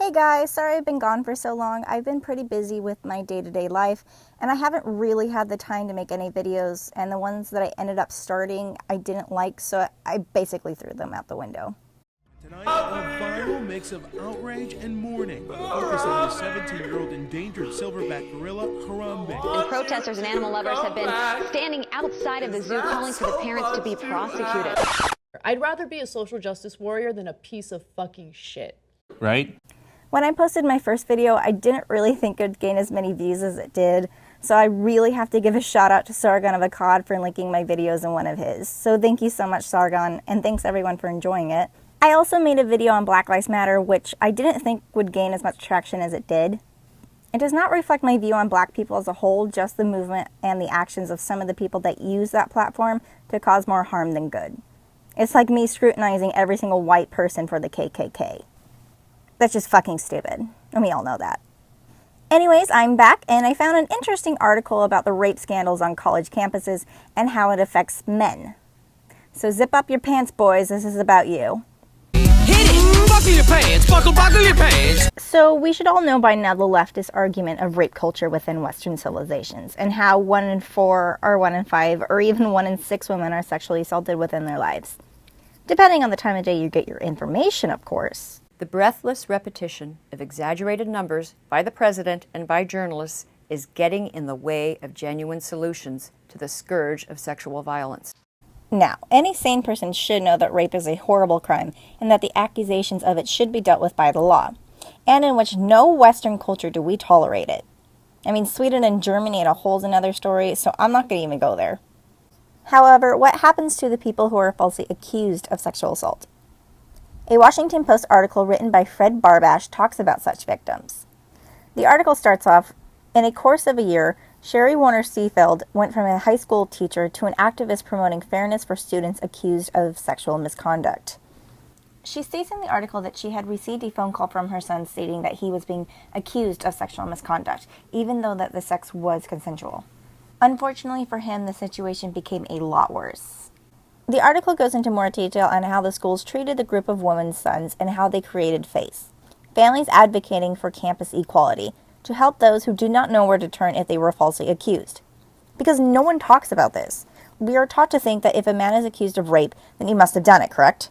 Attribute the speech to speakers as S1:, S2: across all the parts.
S1: Hey guys, sorry I've been gone for so long. I've been pretty busy with my day-to-day life, and I haven't really had the time to make any videos, and the ones that I ended up starting I didn't like, so I basically threw them out the window.
S2: Tonight, a viral mix of outrage and mourning, focusing on the 17-year-old endangered silverback gorilla, Harambe.
S3: And protesters and animal lovers have been standing outside of the zoo calling for the parents to be prosecuted.
S4: I'd rather be a social justice warrior than a piece of fucking shit.
S5: Right?
S1: When I posted my first video, I didn't really think it would gain as many views as it did, so I really have to give a shout out to Sargon of Akkad for linking my videos in one of his. So thank you so much, Sargon, and thanks everyone for enjoying it. I also made a video on Black Lives Matter, which I didn't think would gain as much traction as it did. It does not reflect my view on black people as a whole, just the movement and the actions of some of the people that use that platform to cause more harm than good. It's like me scrutinizing every single white person for the KKK. That's just fucking stupid, and we all know that. Anyways, I'm back, and I found an interesting article about the rape scandals on college campuses and how it affects men. So zip up your pants, boys, this is about you.
S6: Hit it! Buckle your pants! Buckle your pants!
S1: So we should all know by now the leftist argument of rape culture within Western civilizations, and how 1 in 4, or 1 in 5, or even 1 in 6 women are sexually assaulted within their lives. Depending on the time of day you get your information, of course.
S7: The breathless repetition of exaggerated numbers by the president and by journalists is getting in the way of genuine solutions to the scourge of sexual violence.
S1: Now, any sane person should know that rape is a horrible crime and that the accusations of it should be dealt with by the law, and in which no Western culture do we tolerate it. I mean, Sweden and Germany had a whole another story, so I'm not going to even go there. However, what happens to the people who are falsely accused of sexual assault? A Washington Post article written by Fred Barbash talks about such victims. The article starts off, in a course of a year, Sherry Warner Seafeld went from a high school teacher to an activist promoting fairness for students accused of sexual misconduct. She states in the article that she had received a phone call from her son stating that he was being accused of sexual misconduct, even though that the sex was consensual. Unfortunately for him, the situation became a lot worse. The article goes into more detail on how the schools treated the group of women's sons and how they created FACE, families advocating for campus equality, to help those who do not know where to turn if they were falsely accused. Because no one talks about this. We are taught to think that if a man is accused of rape, then he must have done it, correct?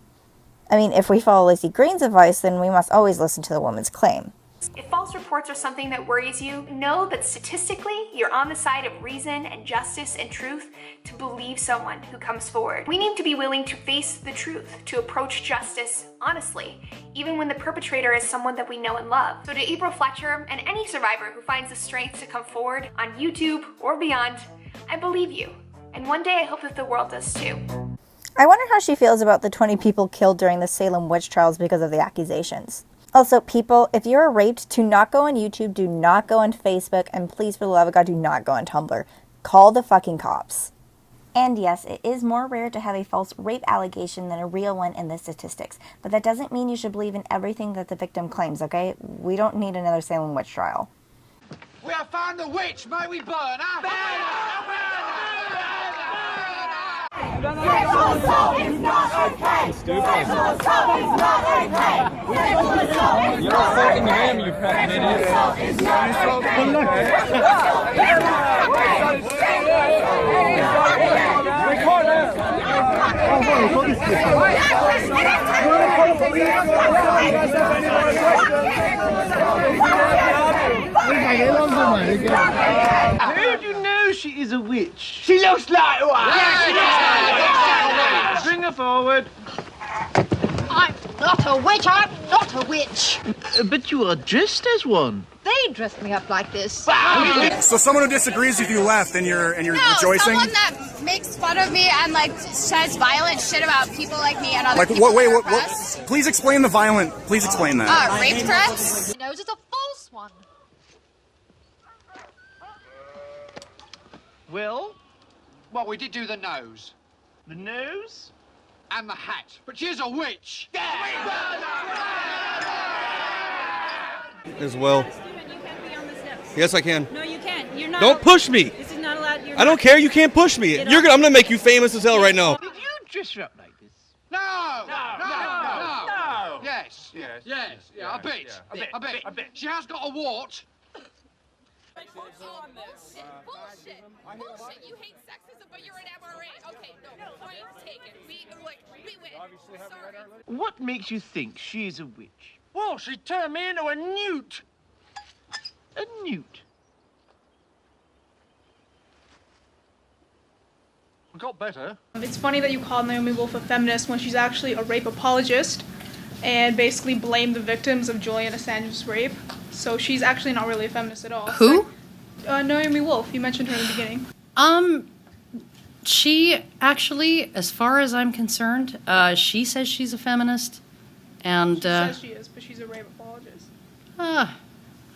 S1: I mean, if we follow Lacey Green's advice, then we must always listen to the woman's claim.
S8: If false reports are something that worries you, know that statistically, you're on the side of reason and justice and truth to believe someone who comes forward. We need to be willing to face the truth, to approach justice honestly, even when the perpetrator is someone that we know and love. So to April Fletcher and any survivor who finds the strength to come forward on YouTube or beyond, I believe you. And one day I hope that the world does too.
S1: I wonder how she feels about the 20 people killed during the Salem witch trials because of the accusations. Also, people, if you're raped, do not go on YouTube, do not go on Facebook, and please, for the love of God, do not go on Tumblr. Call the fucking cops. And yes, it is more rare to have a false rape allegation than a real one in the statistics, but that doesn't mean you should believe in everything that the victim claims, okay? We don't need another Salem witch trial.
S6: We have found the witch! May we burn her!
S9: Sexual assault is not okay! Sexual assault is not okay! Sexual assault is not okay!
S5: You fucking idiot.
S9: Sexual assault is not
S10: How do you know she is a witch?
S6: She looks like one!
S10: Yeah, she looks like one! Bring her forward.
S11: I'm not a witch, I'm not a witch.
S10: But you are dressed as one.
S11: They dressed me up like this.
S12: So someone who disagrees with you left and you're rejoicing?
S13: Someone that makes fun of me and says violent shit about people like me and other
S12: Like
S13: people.
S12: what? Please explain the violent. Please explain that.
S13: Rape threats?
S11: Your nose is a false one.
S10: Well,
S6: we did do the nose.
S10: the nose?
S6: And the hat. But she's a witch!
S14: As well. Yes, I can.
S15: No, you can't. You're not.
S14: Don't push me.
S15: This is not allowed.
S14: I don't care. You can't push me. I'm gonna make you famous as hell right now.
S10: Did you dress her up like this?
S6: No!
S10: No!
S6: Yes.
S10: Yes. Yeah, a bit. She has got a wart.
S13: Bullshit. Bullshit. You hate sexism, but you're an MRA. Okay, no, point taken. We win. Sorry.
S10: What makes you think she's a witch? Well, she turned me into a newt. A newt? Got better.
S5: It's funny that you call Naomi Wolf a feminist when she's actually a rape apologist and basically blamed the victims of Julian Assange's rape. So she's actually not really a feminist at all.
S15: Who?
S5: Naomi Wolf. You mentioned her in the beginning.
S15: She actually, as far as I'm concerned, she says she's a feminist, and
S5: She says she is, but she's a rape apologist.
S15: I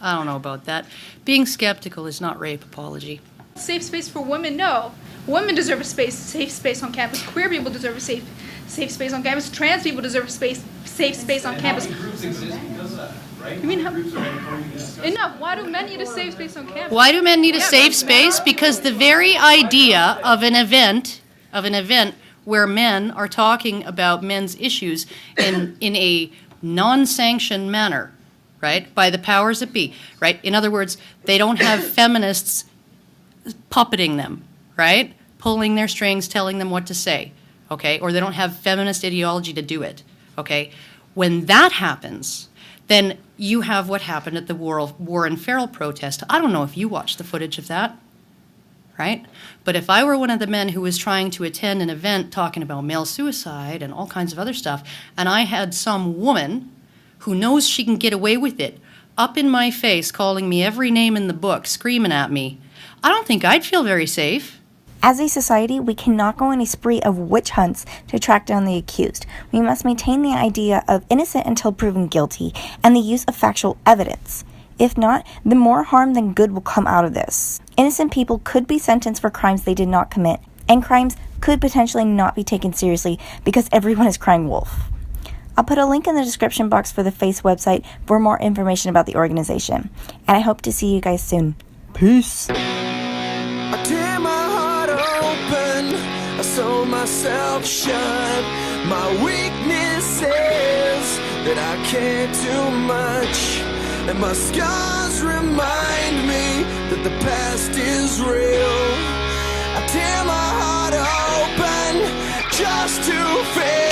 S15: don't know about that. Being skeptical is not rape apology.
S5: Safe space for women? No. Women deserve a safe space on campus. Queer people deserve a safe space on campus. Trans people deserve a safe space on campus.
S16: Groups exist because of that, right?
S5: You mean
S16: Groups are enough.
S5: Enough. Why do men need a safe space on campus?
S15: Why do men need a safe space? Because the very idea of an event where men are talking about men's issues in a non-sanctioned manner, right, by the powers that be, right? In other words, they don't have feminists puppeting them, right? Pulling their strings, telling them what to say, okay? Or they don't have feminist ideology to do it, okay? When that happens, then you have what happened at the Warren Farrell protest. I don't know if you watched the footage of that, right? But if I were one of the men who was trying to attend an event talking about male suicide and all kinds of other stuff, and I had some woman who knows she can get away with it up in my face calling me every name in the book, screaming at me, I don't think I'd feel very safe.
S1: As a society, we cannot go on a spree of witch hunts to track down the accused. We must maintain the idea of innocent until proven guilty and the use of factual evidence. If not, the more harm than good will come out of this. Innocent people could be sentenced for crimes they did not commit, and crimes could potentially not be taken seriously because everyone is crying wolf. I'll put a link in the description box for the FACE website for more information about the organization, and I hope to see you guys soon. Peace.
S17: I tear my heart open, I sew myself shut. My weakness is that I care too much, and my scars remind me that the past is real. I tear my heart open just to feel